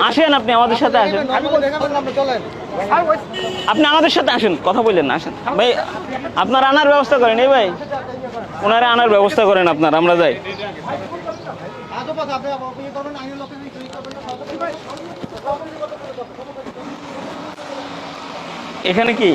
আসেন, আপনি আমাদের সাথে আসেন, আপনি আমাদের সাথে আসেন, কথা বললেন না, আসেন ভাই, আপনার আনার ব্যবস্থা করেন। এই ভাই, ওনারে আনার ব্যবস্থা করেন আপনার, আমরা যাই। এখানে কি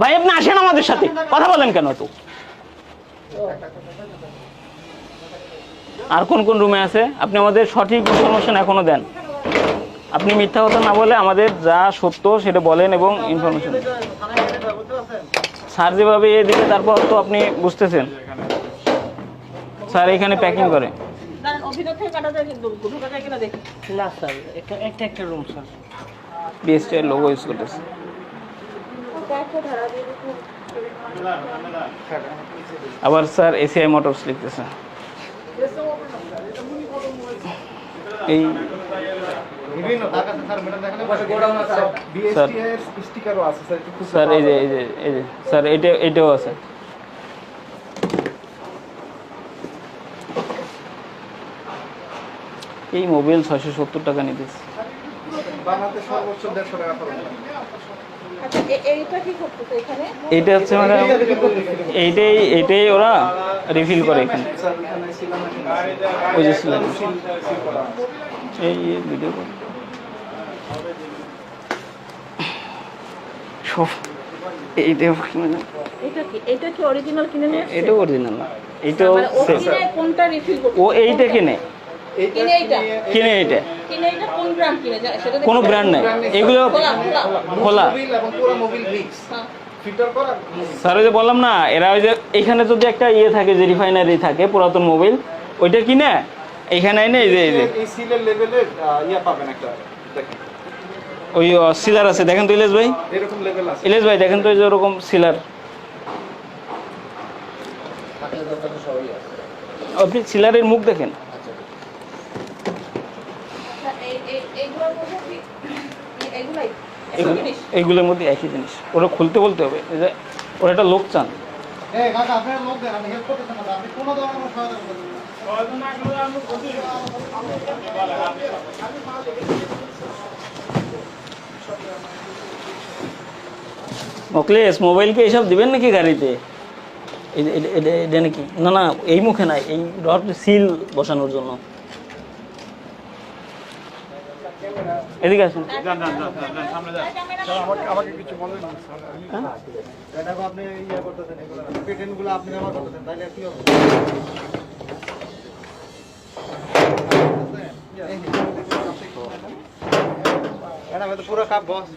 ভাই, আপনি আসেন আমাদের সাথে, কথা বলেন কেন তো? আর কোন কোন রুমে আছে আপনি আমাদের সঠিক ইনফরমেশন এখনো দেন। আপনি মিথ্যা কথা না বলে আমাদের যা সত্য সেটা বলেন এবং ইনফরমেশন। স্যার যেভাবে এ দিবে তারপর তো আপনি বুঝতেছেন, স্যার এখানে প্যাকিং করে। বিএসটি এর লোগো ইউজ করতেছে। আবার স্যার এসিআই মোটরস লিখতেছে। এই স্যার এই যে স্যার এটাও আছে। এই মোবাইল 670 টাকা নিতেছে। এইটা হচ্ছে মানে এইটাই ওরা রিফিল করে এখানে। ওই যে এই ভিডিও সব এইটা কি অরিজিনাল কিনে নিয়ে আসছে? এটা অরিজিনাল না, এইটাও কোনটা রিফিল করতে? ও এইটা কিনে কোনো ব্র্যান্ড নাই, এগুলো খোলা। স্যার ওই যে বললাম না, এরা ওই যে এখানে যদি একটা ইয়ে থাকে, যে রিফাইনারি থাকে পুরাতন মোবিল, ওইটা কিনে এখানে এনে এই যে ওই সিলার আছে, দেখেন তো ইলেশ ভাই, ইলেশ ভাই দেখেন তো ওরকম সিলার। আপনি সিলারের মুখ দেখেন। এইগুলোর মধ্যে একই জিনিস, ওরা খুলতে বলতে হবে, ওরা একটা লোক চান। মোকলেশ মোবাইলকে এইসব দিবেন নাকি গাড়িতে? এটা নাকি? না না, এই মুখে নাই, এই রড সিল বসানোর জন্য। এদিকে আসুন। আমাকে কিছু বলেন না স্যার, আপনি ইয়া করতেছেন, এগুলো পেটেন্টগুলো আপনি আমার করতেছেন, তাইলে কি হবে? এটা পুরো কাপ বস।